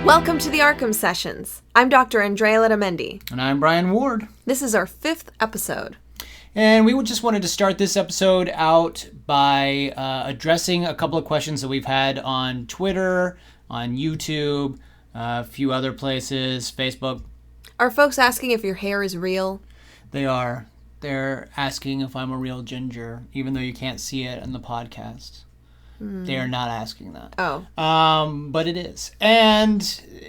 Welcome to the Arkham Sessions. I'm Dr. Andrea Letamendi. And I'm Brian Ward. This is our 5th episode. And we just wanted to start this episode out by addressing a couple of questions that we've had on Twitter, on YouTube, a few other places, Facebook. Are folks asking if your hair is real? They are. They're asking if I'm a real ginger, even though you can't see it in the podcast. They are not asking that. Oh. But it is. And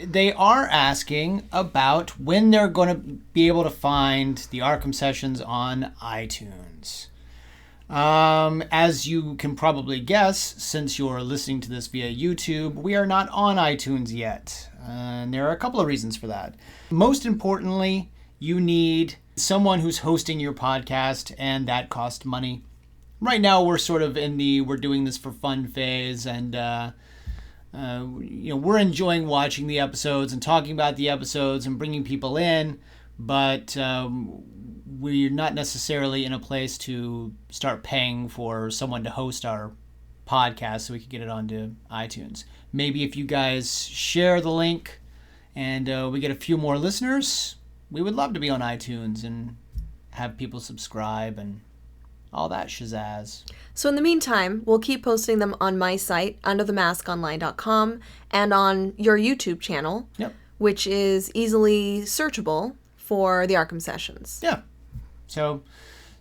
they are asking about when they're going to be able to find the Arkham Sessions on iTunes. As you can probably guess, since you're listening to this via YouTube, we are not on iTunes yet. And there are a couple of reasons for that. Most importantly, you need someone who's hosting your podcast, and that costs money. Right now, we're sort of in the we're doing this for fun phase, and we're enjoying watching the episodes and talking about the episodes and bringing people in, but we're not necessarily in a place to start paying for someone to host our podcast so we can get it onto iTunes. Maybe if you guys share the link and we get a few more listeners, we would love to be on iTunes and have people subscribe and all that shazazz. So in the meantime, we'll keep posting them on my site, underthemaskonline.com, and on your YouTube channel, which is easily searchable for the Arkham Sessions. Yeah. So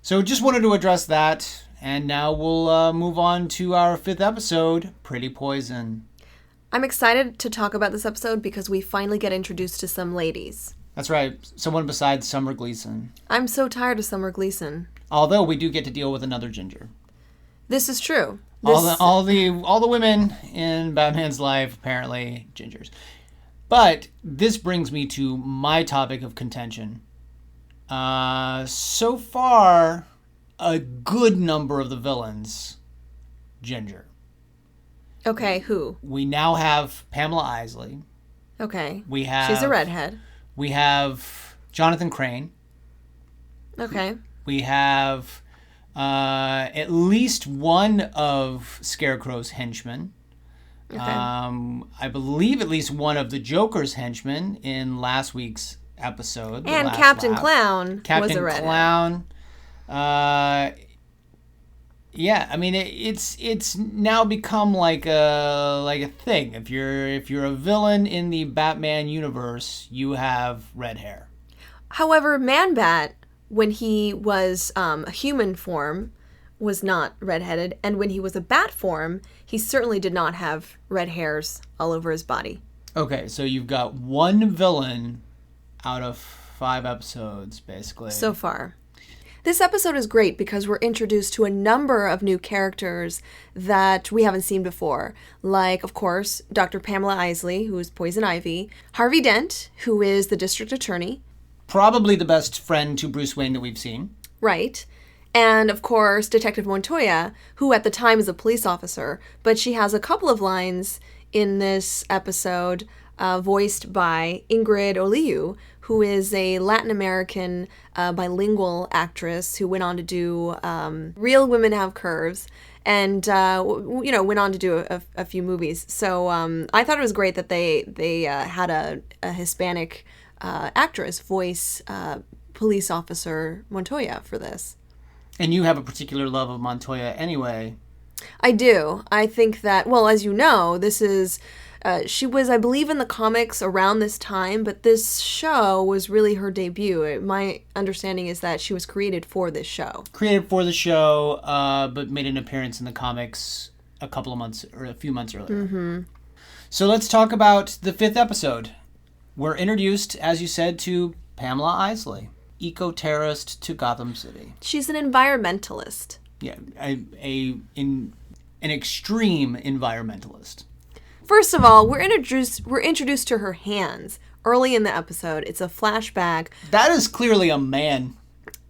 just wanted to address that, and now we'll move on to our 5th episode, Pretty Poison. I'm excited to talk about this episode because we finally get introduced to some ladies. That's right. Someone besides Summer Gleason. I'm so tired of Summer Gleason. Although we do get to deal with another ginger. This is true. All the women in Batman's life apparently gingers. But this brings me to my topic of contention. So far, a good number of the villains ginger. Okay, who? We now have Pamela Isley. Okay. She's a redhead. We have Jonathan Crane. Okay. We have at least one of Scarecrow's henchmen. Okay. I believe at least one of the Joker's henchmen in last week's episode. And Captain Clown was a redhead. Captain Clown. Yeah, I mean it's now become like a thing. If you're a villain in the Batman universe, you have red hair. However, Man-Bat, when he was a human form, was not redheaded, and when he was a bat form, he certainly did not have red hairs all over his body. Okay, so you've got one villain out of 5 episodes, basically. So far. This episode is great because we're introduced to a number of new characters that we haven't seen before. Like, of course, Dr. Pamela Isley, who is Poison Ivy, Harvey Dent, who is the district attorney. Probably the best friend to Bruce Wayne that we've seen. Right. And, of course, Detective Montoya, who at the time is a police officer, but she has a couple of lines in this episode voiced by Ingrid Oliu, who is a Latin American bilingual actress who went on to do Real Women Have Curves and, went on to do a few movies. So I thought it was great that they had a Hispanic actress voice police officer Montoya for this. And you have a particular love of Montoya anyway. I do. I think that, well, as you know, this is... she was, I believe, in the comics around this time, but this show was really her debut. My understanding is that she was created for this show. Created for the show, but made an appearance in the comics a few months earlier. Mm-hmm. So let's talk about the 5th episode. We're introduced, as you said, to Pamela Isley, eco-terrorist to Gotham City. She's an environmentalist. Yeah, an extreme environmentalist. First of all, we're introduced to her hands early in the episode. It's a flashback. That is clearly a man.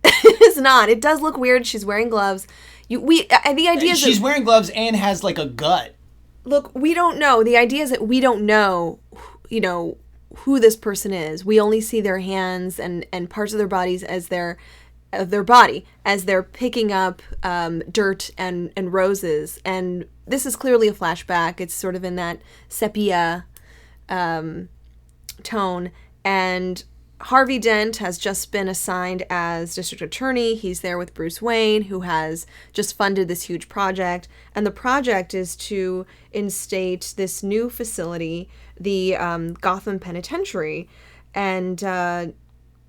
It is not. It does look weird. She's wearing gloves. The idea is she's wearing gloves and has like a gut. Look, we don't know. The idea is that we don't know, who this person is. We only see their hands and parts of their bodies as their body as they're picking up dirt and roses. And this is clearly a flashback. It's sort of in that sepia tone. And Harvey Dent has just been assigned as district attorney. He's there with Bruce Wayne, who has just funded this huge project. And the project is to instate this new facility, the Gotham Penitentiary. And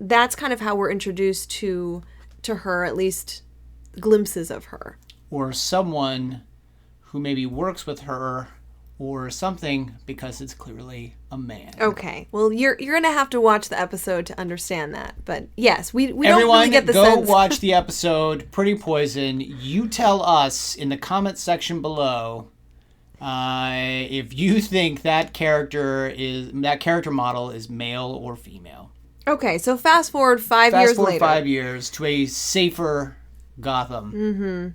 that's kind of how we're introduced to her, at least glimpses of her. Or someone who maybe works with her or something, because it's clearly a man. Okay. Well, you're going to have to watch the episode to understand that. But yes, we don't really get the sense. Everyone, go watch the episode, Pretty Poison. You tell us in the comment section below if you think that character model is male or female. Okay, so fast forward 5 years later. 5 years to a safer Gotham. Mm-hmm.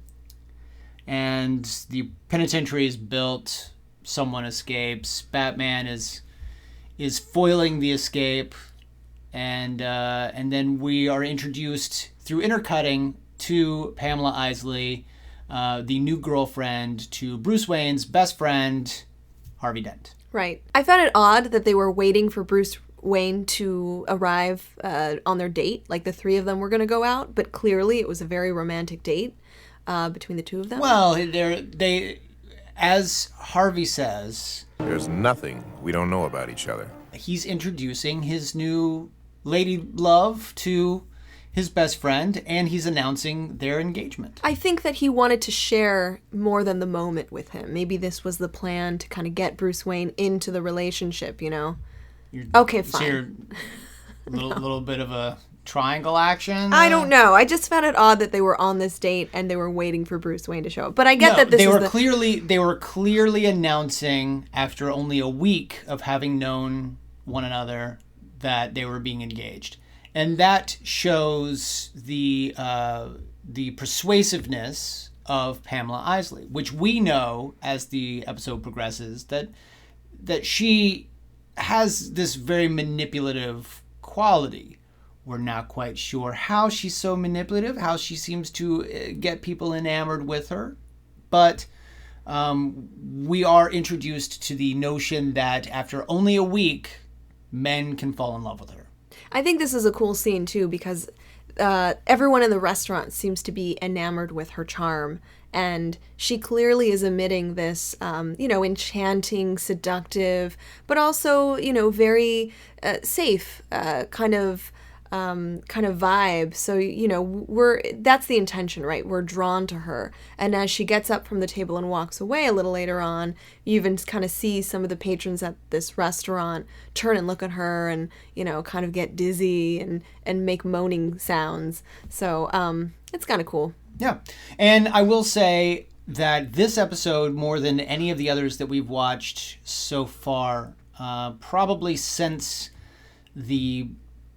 And the penitentiary is built. Someone escapes. Batman is foiling the escape, and then we are introduced through intercutting to Pamela Isley, the new girlfriend to Bruce Wayne's best friend, Harvey Dent. Right. I found it odd that they were waiting for Bruce Wayne to arrive on their date, like the three of them were going to go out, but clearly it was a very romantic date between the two of them. Well, they. As Harvey says, there's nothing we don't know about each other. He's introducing his new lady love to his best friend, and he's announcing their engagement. I think that he wanted to share more than the moment with him. Maybe this was the plan to kind of get Bruce Wayne into the relationship, you know? Okay, fine. So you're little bit of a triangle action? I don't know. I just found it odd that they were on this date and they were waiting for Bruce Wayne to show up. But I get that this they were clearly announcing after only a week of having known one another that they were being engaged. And that shows the persuasiveness of Pamela Isley, which we know as the episode progresses that she has this very manipulative quality. We're not quite sure how she's so manipulative, how she seems to get people enamored with her. But we are introduced to the notion that after only a week, men can fall in love with her. I think this is a cool scene, too, because everyone in the restaurant seems to be enamored with her charm. And she clearly is emitting this, enchanting, seductive, but also, very safe kind of vibe. So, that's the intention, right? We're drawn to her. And as she gets up from the table and walks away a little later on, you even kind of see some of the patrons at this restaurant turn and look at her and, kind of get dizzy and make moaning sounds. So, it's kind of cool. Yeah. And I will say that this episode, more than any of the others that we've watched so far, probably since the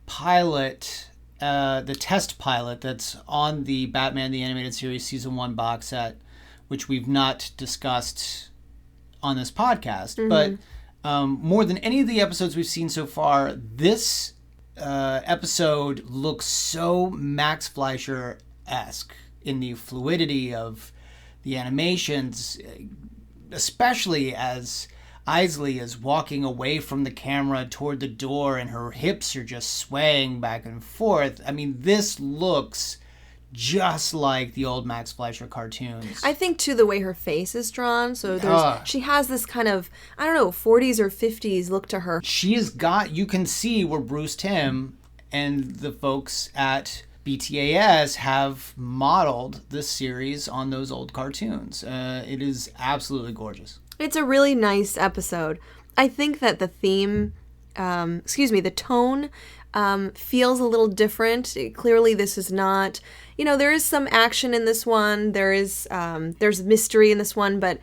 pilot, the test pilot that's on the Batman the Animated Series Season 1 box set, which we've not discussed on this podcast, but more than any of the episodes we've seen so far, this episode looks so Max Fleischer-esque in the fluidity of the animations, especially as Isley is walking away from the camera toward the door and her hips are just swaying back and forth. I mean, this looks just like the old Max Fleischer cartoons. I think, too, the way her face is drawn. So she has this kind of, 40s or 50s look to her. You can see where Bruce Timm and the folks at BTAS have modeled this series on those old cartoons. It is absolutely gorgeous. It's a really nice episode. I think that the theme, the tone feels a little different. Clearly this is not, there is some action in this one. There's mystery in this one, but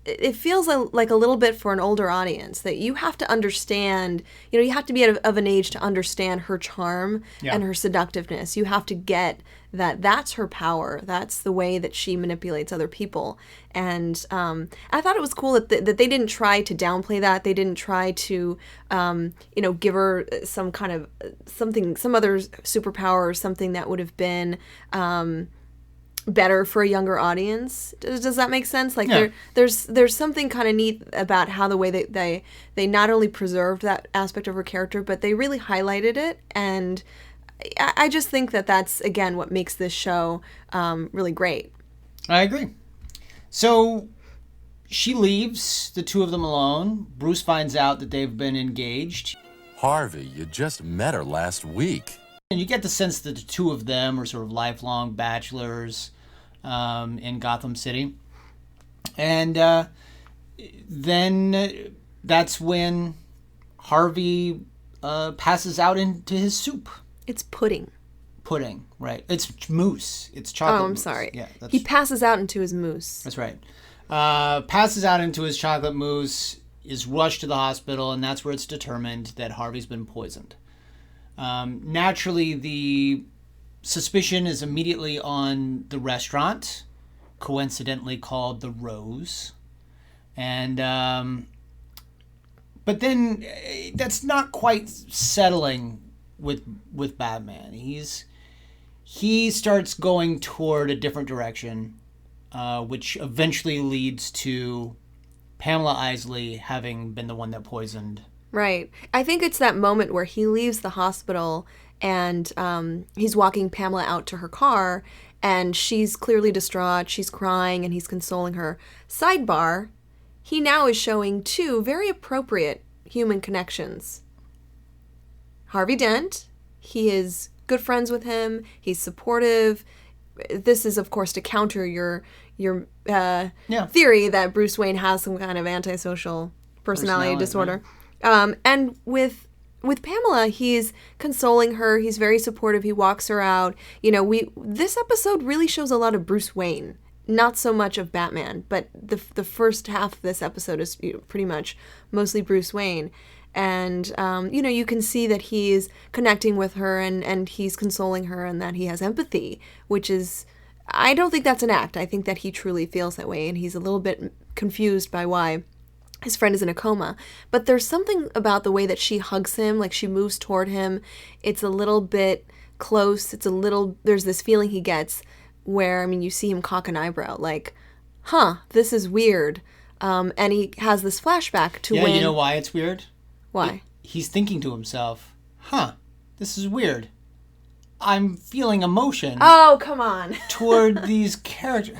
it feels like a little bit for an older audience that you have to understand, you have to be of an age to understand her charm and her seductiveness. You have to get that that's her power. That's the way that she manipulates other people. And I thought it was cool that they didn't try to downplay that. They didn't try to, give her some kind of some other superpower or something that would have been better for a younger audience. Does that make sense? Like Yeah. there's something kind of neat about how the way they not only preserved that aspect of her character, but they really highlighted it. And I just think that that's, again, what makes this show really great. I agree. So she leaves the two of them alone. Bruce finds out that they've been engaged. Harvey, you just met her last week. And you get the sense that the two of them are sort of lifelong bachelors in Gotham City. And then that's when Harvey passes out into his soup. It's pudding. Pudding, right. It's mousse. It's chocolate Oh, I'm mousse. sorry. Yeah, He passes out into his mousse. That's right. Passes out into his chocolate mousse, is rushed to the hospital, and that's where it's determined that Harvey's been poisoned. Naturally, the suspicion is immediately on the restaurant, coincidentally called the Rose. And, but then that's not quite settling with Batman. He starts going toward a different direction, which eventually leads to Pamela Isley having been the one that poisoned. Right. I think it's that moment where he leaves the hospital and he's walking Pamela out to her car, and she's clearly distraught. She's crying, and he's consoling her. Sidebar, he now is showing two very appropriate human connections. Harvey Dent, he is good friends with him. He's supportive. This is, of course, to counter your theory that Bruce Wayne has some kind of antisocial personality disorder. Right. And with Pamela, he's consoling her. He's very supportive. He walks her out. You know, this episode really shows a lot of Bruce Wayne, not so much of Batman. But the first half of this episode is pretty much mostly Bruce Wayne. And, you can see that he's connecting with her and he's consoling her and that he has empathy, which is, I don't think that's an act. I think that he truly feels that way, and he's a little bit confused by why his friend is in a coma. But there's something about the way that she hugs him, like she moves toward him. It's a little bit close. There's this feeling he gets where, you see him cock an eyebrow, like, this is weird. And he has this flashback to when... Yeah, you know why it's weird? Why? He's thinking to himself, this is weird. I'm feeling emotion. Oh, come on. Toward these characters.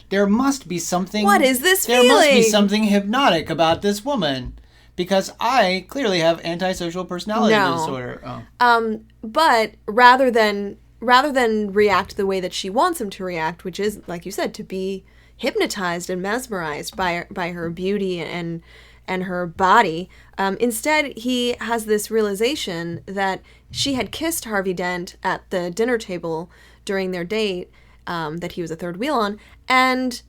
There must be something... What is this feeling? There must be something hypnotic about this woman. Because I clearly have antisocial personality disorder. Oh. But rather than react the way that she wants him to react, which is, like you said, to be hypnotized and mesmerized by her beauty and her body. Instead, he has this realization that she had kissed Harvey Dent at the dinner table during their date, that he was a third wheel on, and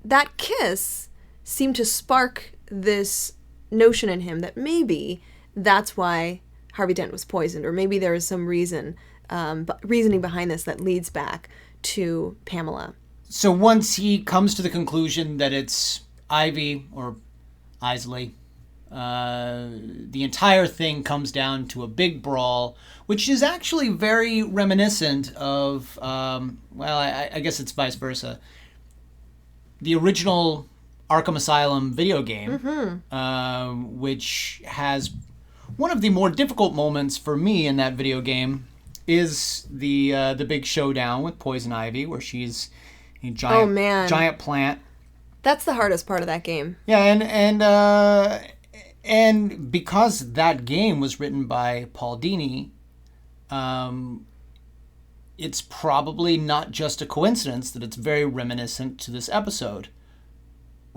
that kiss seemed to spark this notion in him that maybe that's why Harvey Dent was poisoned, or maybe there is some reasoning behind this that leads back to Pamela. So once he comes to the conclusion that it's Ivy or Isley, the entire thing comes down to a big brawl, which is actually very reminiscent of, I guess it's vice versa. The original Arkham Asylum video game, which has one of the more difficult moments for me in that video game, is the big showdown with Poison Ivy, where she's a giant plant. That's the hardest part of that game. Yeah, and because that game was written by Paul Dini, it's probably not just a coincidence that it's very reminiscent to this episode,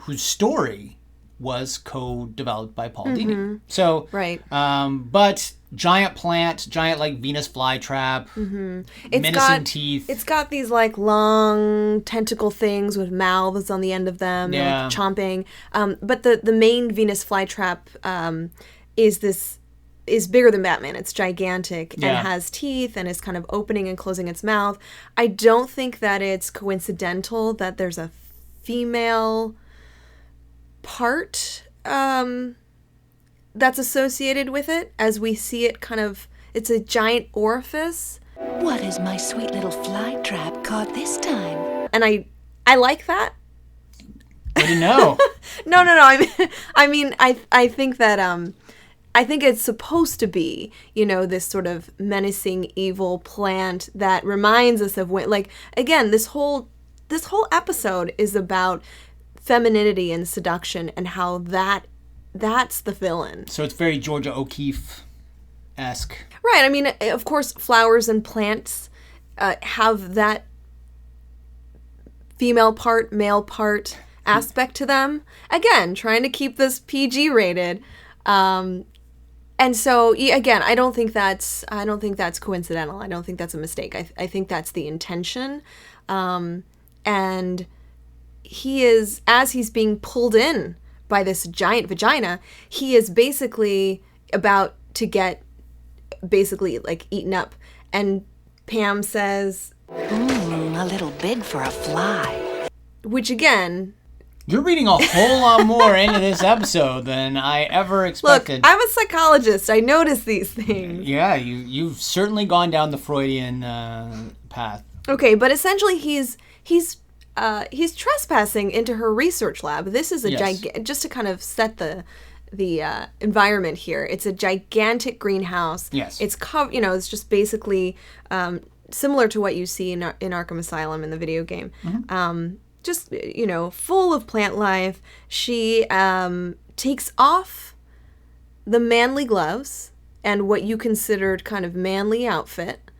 whose story was co-developed by Paul Dini. So, right. But giant plant, giant like Venus flytrap, menacing teeth. It's got these like long tentacle things with mouths on the end of them, like chomping. But the main Venus flytrap is bigger than Batman. It's gigantic and has teeth and is kind of opening and closing its mouth. I don't think that it's coincidental that there's a female part that's associated with it, as we see it kind of, it's a giant orifice. What has my sweet little fly trap caught this time? And I like that. What do you know? No. I think that I think it's supposed to be, this sort of menacing evil plant that reminds us of when, like, again, this whole episode is about femininity and seduction and how that's the villain. So it's very Georgia O'Keeffe-esque. Right. I mean, of course, flowers and plants have that female part, male part aspect to them. Again, trying to keep this PG rated. And so, again, I don't think that's coincidental. I don't think that's a mistake. I think that's the intention. And he is, as he's being pulled in by this giant vagina, he is basically about to get like eaten up. And Pam says, A little big for a fly. which again, You're reading a whole lot more into this episode than I ever look, expected. I'm a psychologist. I notice these things. Yeah, you've certainly gone down the Freudian path. Okay, but essentially he's trespassing into her research lab. This is a Yes. just to kind of set the environment here. It's a gigantic greenhouse. Yes. It's it's just basically similar to what you see in Arkham Asylum in the video game. Just full of plant life. She takes off the manly gloves and what you considered kind of manly outfit.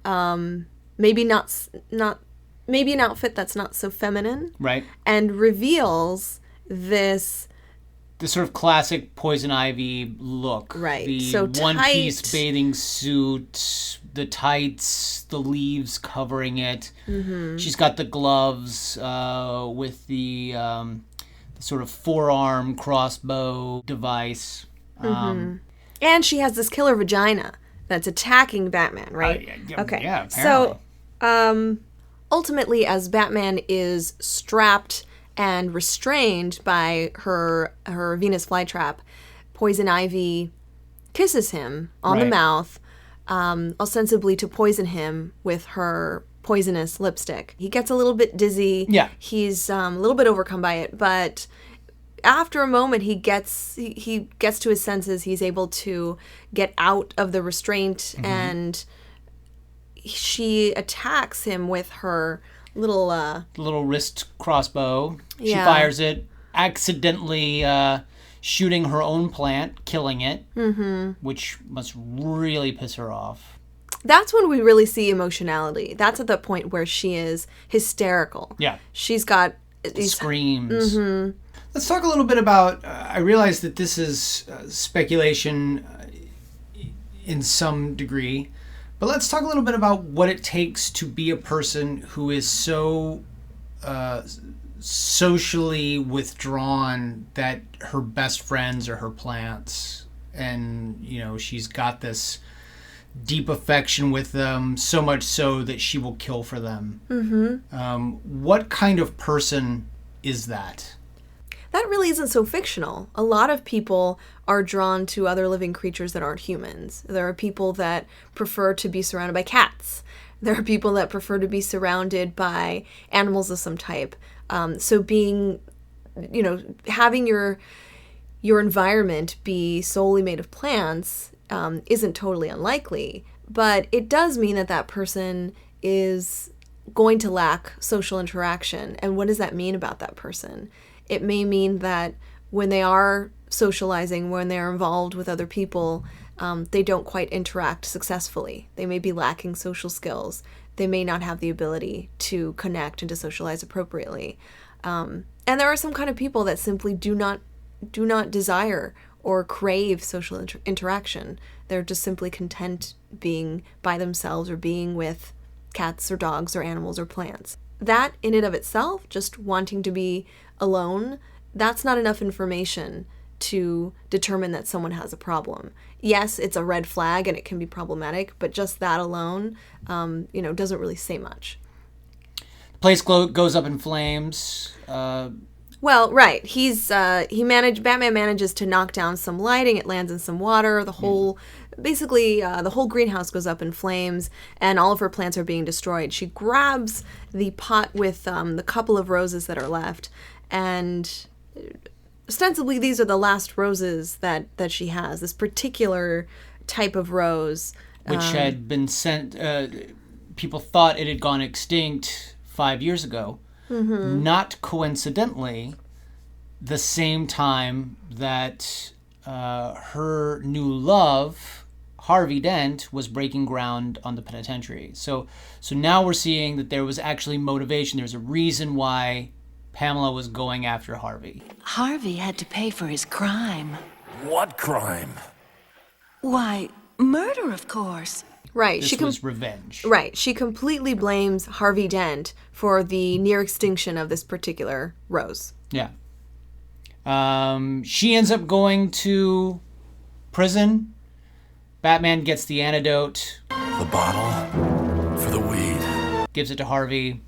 Maybe an outfit that's not so feminine. Right. And reveals this. The sort of classic Poison Ivy look. Right. The So one-piece tight. bathing suit, the tights, the leaves covering it. Mm-hmm. She's got the gloves with the sort of forearm crossbow device. And she has this killer vagina that's attacking Batman, right? Okay. Yeah, apparently. So, ultimately, as Batman is strapped and restrained by her Venus flytrap, Poison Ivy kisses him on the Right. mouth, ostensibly to poison him with her poisonous lipstick. He gets a little bit dizzy. Yeah. He's a little bit overcome by it, but after a moment he gets to his senses. He's able to get out of the restraint, and she attacks him with her little wrist crossbow. She Yeah. fires it, accidentally shooting her own plant, killing it, which must really piss her off. That's when we really see emotionality. That's at the point where she is hysterical. Yeah. She's got these Screams. Let's talk a little bit about, I realize that this is speculation in some degree, but let's talk a little bit about what it takes to be a person who is so socially withdrawn that her best friends are her plants, and she's got this deep affection with them, so much so that she will kill for them. What kind of person is that? That really isn't so fictional. A lot of people are drawn to other living creatures that aren't humans. There are people that prefer to be surrounded by cats. There are people that prefer to be surrounded by animals of some type. So being, having your environment be solely made of plants isn't totally unlikely. But it does mean that person is going to lack social interaction. And what does that mean about that person? It may mean that when they are socializing, when they're involved with other people, they don't quite interact successfully. They may be lacking social skills. They may not have the ability to connect and to socialize appropriately. And there are some kind of people that simply do not desire or crave social interaction. They're just simply content being by themselves or being with cats or dogs or animals or plants. That in and of itself, just wanting to be alone, that's not enough information to determine that someone has a problem. Yes, it's a red flag and it can be problematic, but just that alone, doesn't really say much. The place goes up in flames. Well, right. Batman manages to knock down some lighting. It lands in some water. The whole greenhouse goes up in flames, and all of her plants are being destroyed. She grabs the pot with the couple of roses that are left, and ostensibly these are the last roses that she has. This particular type of rose, which had been sent. People thought it had gone extinct 5 years ago. Mm-hmm. Not coincidentally, the same time that her new love, Harvey Dent, was breaking ground on the penitentiary. So now we're seeing that there was actually motivation. There's a reason why Pamela was going after Harvey. Harvey had to pay for his crime. What crime? Why, murder, of course. Right. This was revenge. Right. She completely blames Harvey Dent for the near extinction of this particular rose. Yeah. She ends up going to prison. Batman gets the antidote. The bottle for the weed. Gives it to Harvey.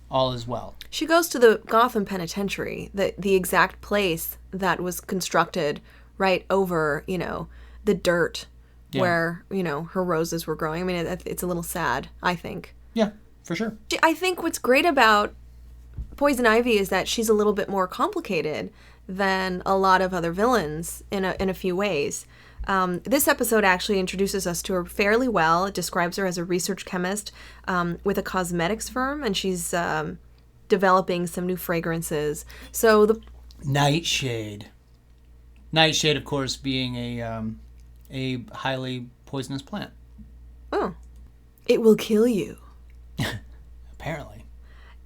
All is well. She goes to the Gotham Penitentiary, the exact place that was constructed right over, the dirt. Yeah. Where, her roses were growing. I mean, it's a little sad, I think. Yeah, for sure. I think what's great about Poison Ivy is that she's a little bit more complicated than a lot of other villains in a few ways. This episode actually introduces us to her fairly well. It describes her as a research chemist with a cosmetics firm, and she's developing some new fragrances. So the Nightshade. Nightshade, of course, being a highly poisonous plant. Oh. It will kill you. Apparently.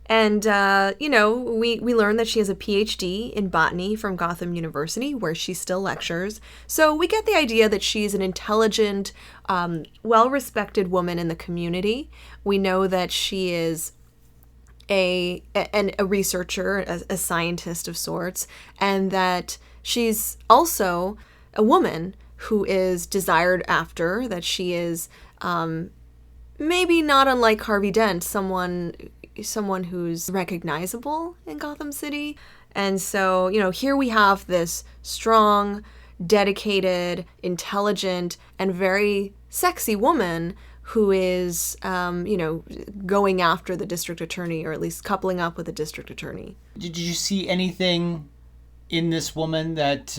And, we learn that she has a PhD in botany from Gotham University, where she still lectures. So we get the idea that she's an intelligent, well-respected woman in the community. We know that she is a researcher, a scientist of sorts, and that she's also a woman who is desired after, that she is maybe not unlike Harvey Dent, someone who's recognizable in Gotham City. And so, here we have this strong, dedicated, intelligent, and very sexy woman who is, going after the district attorney, or at least coupling up with the district attorney. Did you see anything in this woman that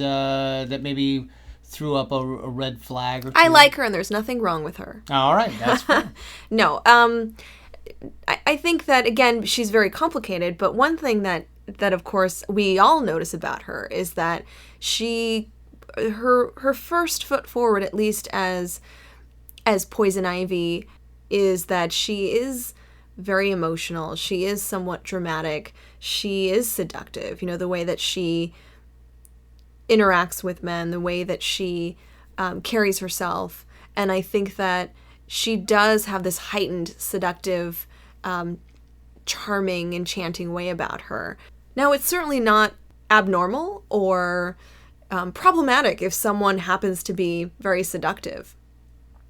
maybe threw up a red flag or two? I like her, and there's nothing wrong with her. All right, that's fair. No, I think that, again, she's very complicated, but one thing that of course we all notice about her is that her first foot forward, at least as Poison Ivy, is that she is very emotional. She is somewhat dramatic. She is seductive. The way that she interacts with men, the way that she carries herself. And I think that she does have this heightened, seductive, charming, enchanting way about her. Now, it's certainly not abnormal or problematic if someone happens to be very seductive.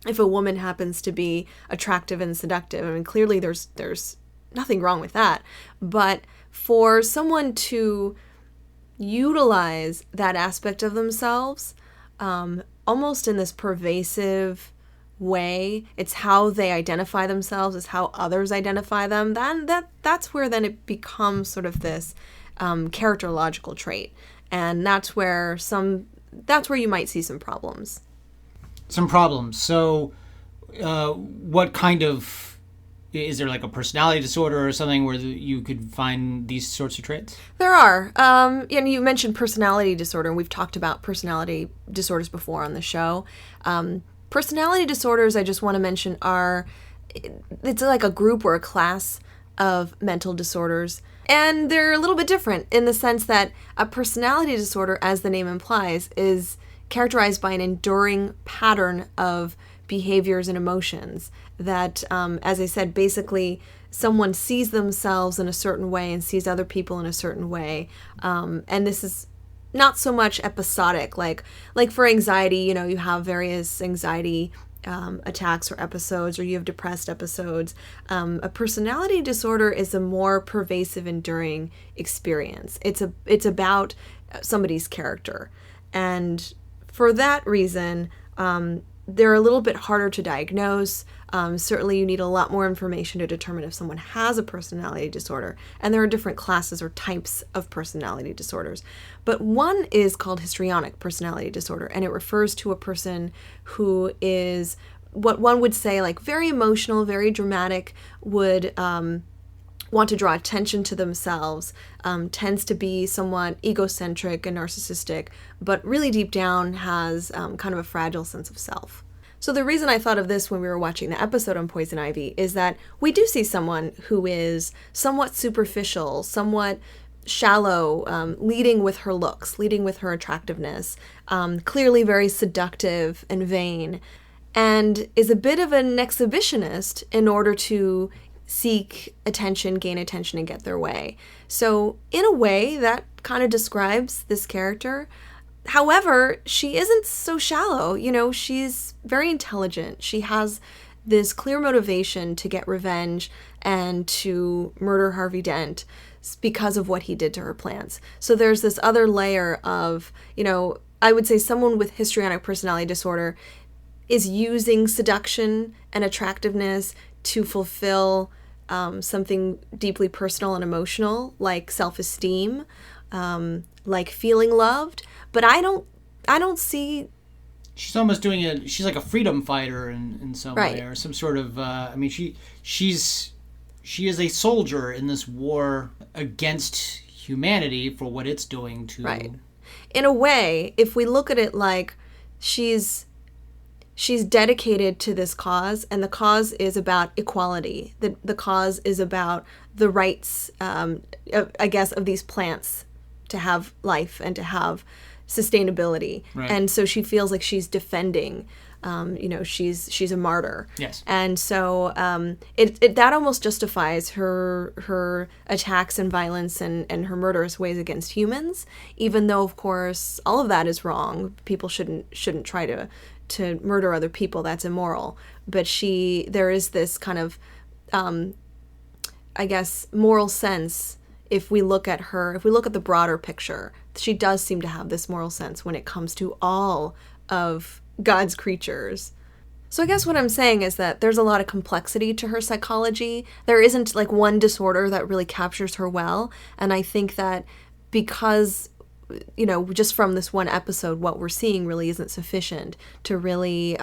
If a woman happens to be attractive and seductive, I mean, clearly there's nothing wrong with that. But for someone to utilize that aspect of themselves, almost in this pervasive way, it's how they identify themselves, it's how others identify them, then that's where then it becomes sort of this characterological trait, and that's where you might see some problems. So what kind of, is there like a personality disorder or something where you could find these sorts of traits? There are. And you mentioned personality disorder, and we've talked about personality disorders before on the show. Personality disorders, I just want to mention, it's like a group or a class of mental disorders. And they're a little bit different in the sense that a personality disorder, as the name implies, is characterized by an enduring pattern of behaviors and emotions that, as I said, basically someone sees themselves in a certain way and sees other people in a certain way. And this is not so much episodic, like for anxiety, you have various anxiety attacks or episodes, or you have depressed episodes. A personality disorder is a more pervasive, enduring experience. It's about somebody's character. And for that reason, they're a little bit harder to diagnose. Certainly you need a lot more information to determine if someone has a personality disorder. And there are different classes or types of personality disorders. But one is called histrionic personality disorder, and it refers to a person who is what one would say like very emotional, very dramatic, would want to draw attention to themselves, tends to be somewhat egocentric and narcissistic, but really deep down has kind of a fragile sense of self. So the reason I thought of this when we were watching the episode on Poison Ivy is that we do see someone who is somewhat superficial, somewhat shallow, leading with her looks, leading with her attractiveness, clearly very seductive and vain, and is a bit of an exhibitionist in order to seek attention, gain attention, and get their way. So in a way, that kind of describes this character. However, she isn't so shallow. You know, she's very intelligent. She has this clear motivation to get revenge and to murder Harvey Dent because of what he did to her plants. So there's this other layer of, you know, I would say someone with histrionic personality disorder is using seduction and attractiveness to fulfill something deeply personal and emotional, like self-esteem, like feeling loved. But I don't see. She's almost doing it. She's like a freedom fighter in some Right. way, or some sort of. I mean, she is a soldier in this war against humanity for what it's doing to. Right. In a way, if we look at it like she's dedicated to this cause, and the cause is about equality. The cause is about the rights, I guess, of these plants to have life and to have sustainability. Right. And so she feels like she's defending, she's a martyr. Yes. And so that almost justifies her attacks and violence and her murderous ways against humans, even though, of course, all of that is wrong. People shouldn't try to murder other people. That's immoral. But there is this kind of, I guess, moral sense. If we look at the broader picture, she does seem to have this moral sense when it comes to all of God's creatures. So I guess what I'm saying is that there's a lot of complexity to her psychology. There isn't like one disorder that really captures her well. And I think that because, you know, just from this one episode, what we're seeing really isn't sufficient to really,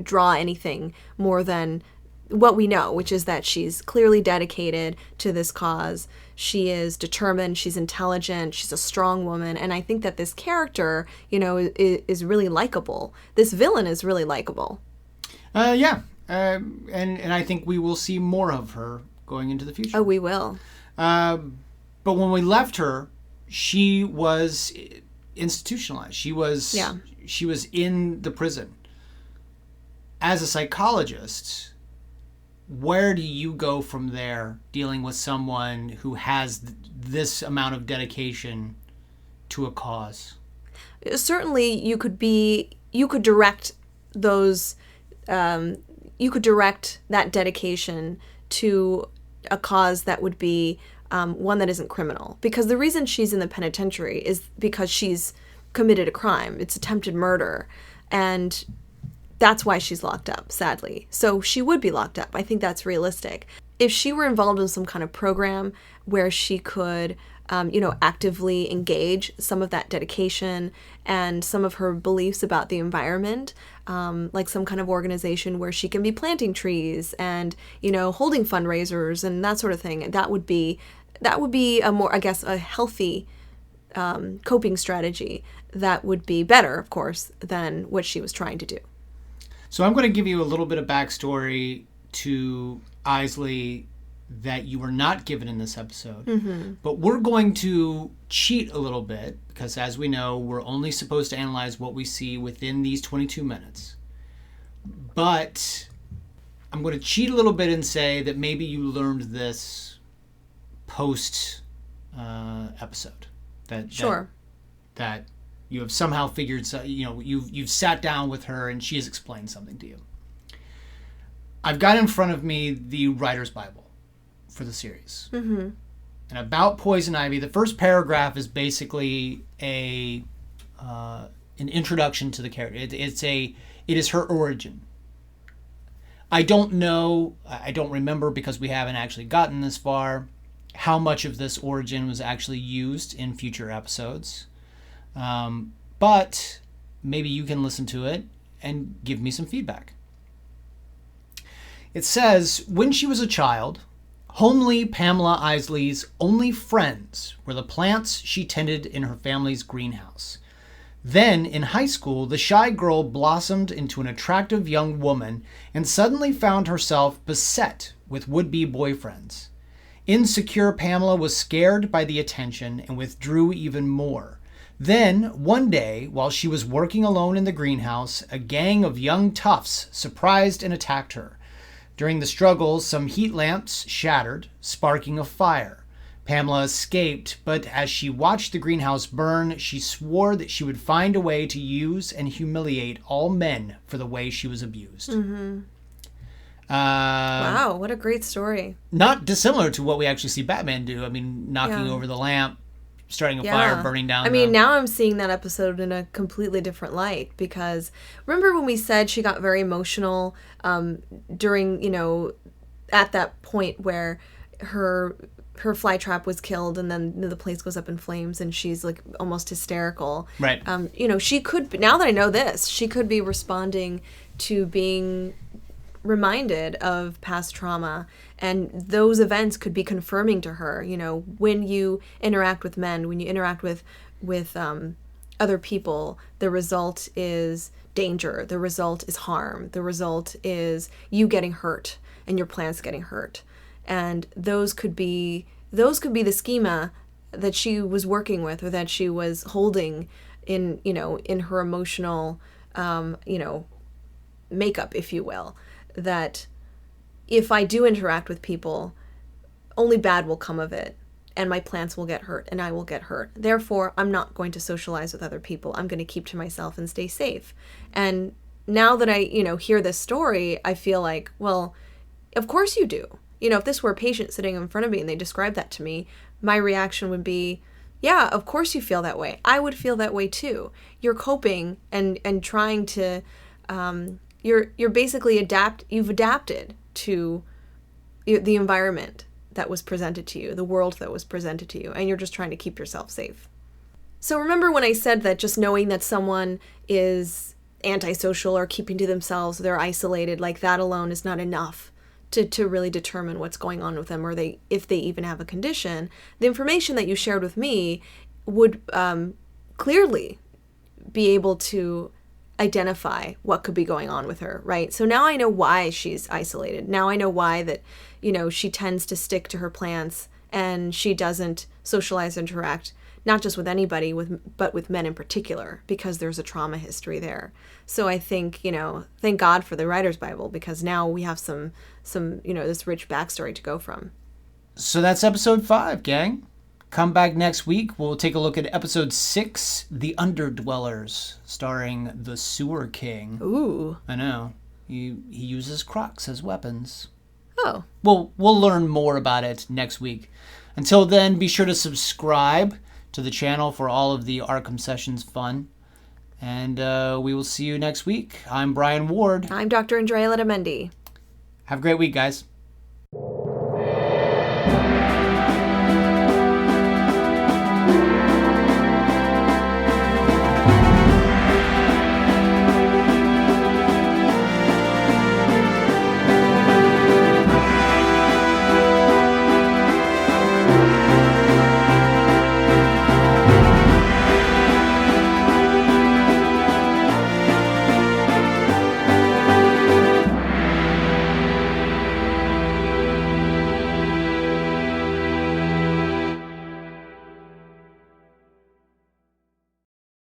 draw anything more than what we know, which is that she's clearly dedicated to this cause. She is determined, she's intelligent, she's a strong woman, and I think that this character, is really likable. This villain is really likable. Yeah. And I think we will see more of her going into the future. Oh, we will. But when we left her, she was institutionalized. She was in the prison. As a psychologist, where do you go from there dealing with someone who has this amount of dedication to a cause? Certainly you could direct those, you could direct that dedication to a cause that would be one that isn't criminal. Because the reason she's in the penitentiary is because she's committed a crime. It's attempted murder. And that's why she's locked up, sadly. So she would be locked up. I think that's realistic. If she were involved in some kind of program where she could, actively engage some of that dedication and some of her beliefs about the environment, like some kind of organization where she can be planting trees and, holding fundraisers and that sort of thing, that would be a more, I guess, a healthy coping strategy that would be better, of course, than what she was trying to do. So I'm going to give you a little bit of backstory to Isley that you were not given in this episode. Mm-hmm. But we're going to cheat a little bit because, as we know, we're only supposed to analyze what we see within these 22 minutes. But I'm going to cheat a little bit and say that maybe you learned this post episode. Sure. That You have somehow figured, you've sat down with her and she has explained something to you. I've got in front of me the writer's Bible for the series. Mm-hmm. And about Poison Ivy, the first paragraph is basically an introduction to the character. It is her origin. I don't know, I don't remember because we haven't actually gotten this far, how much of this origin was actually used in future episodes. But maybe you can listen to it and give me some feedback. It says, when she was a child, homely Pamela Isley's only friends were the plants she tended in her family's greenhouse. Then, in high school, the shy girl blossomed into an attractive young woman and suddenly found herself beset with would-be boyfriends. Insecure Pamela was scared by the attention and withdrew even more. Then, one day, while she was working alone in the greenhouse, a gang of young toughs surprised and attacked her. During the struggle, some heat lamps shattered, sparking a fire. Pamela escaped, but as she watched the greenhouse burn, she swore that she would find a way to use and humiliate all men for the way she was abused. Mm-hmm. Wow, what a great story. Not dissimilar to what we actually see Batman do. I mean, knocking over the lamp, starting a fire, burning down. Now I'm seeing that episode in a completely different light, because remember when we said she got very emotional during, at that point where her flytrap was killed and then the place goes up in flames and she's like almost hysterical. Right. She could, now that I know this, she could be responding to being reminded of past trauma, and those events could be confirming to her, when you interact with men, when you interact with other people, the result is danger, the result is harm, the result is you getting hurt and your plants getting hurt. And those could be the schema that she was working with, or that she was holding in her emotional makeup, if you will, that if I do interact with people, only bad will come of it, and my plants will get hurt, and I will get hurt. Therefore, I'm not going to socialize with other people. I'm going to keep to myself and stay safe. And now that I, hear this story, I feel like, well, of course you do. If this were a patient sitting in front of me and they described that to me, my reaction would be, yeah, of course you feel that way. I would feel that way too. You're coping and trying to, you're basically you've adapted to the environment that was presented to you, the world that was presented to you, and you're just trying to keep yourself safe. So remember when I said that just knowing that someone is antisocial or keeping to themselves, they're isolated, like that alone is not enough to really determine what's going on with them, or if they even have a condition. The information that you shared with me would clearly be able to identify what could be going on with her, right? So now I know why she's isolated. Now I know why that, she tends to stick to her plants and she doesn't socialize, interact, not just with anybody, but with men in particular, because there's a trauma history there. So I think, thank God for the Writer's Bible, because now we have some this rich backstory to go from. So that's episode 5, gang. Come back next week. We'll take a look at episode 6, The Underdwellers, starring the Sewer King. Ooh. I know. He uses crocs as weapons. Oh. We'll learn more about it next week. Until then, be sure to subscribe to the channel for all of the Arkham Sessions fun. And we will see you next week. I'm Brian Ward. I'm Dr. Andrea Letamendi. Have a great week, guys.